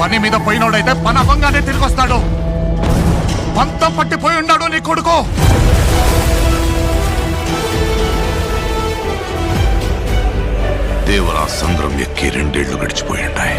పని మీద పోయినోడైతే పని అవ్వంగానే తిరిగి వస్తాడు. పంతం పట్టిపోయి ఉన్నాడు నీ కొడుకు. దేవరా సంద్రం ఎక్కి 2 ఏళ్లు గడిచిపోయి ఉంటాయి.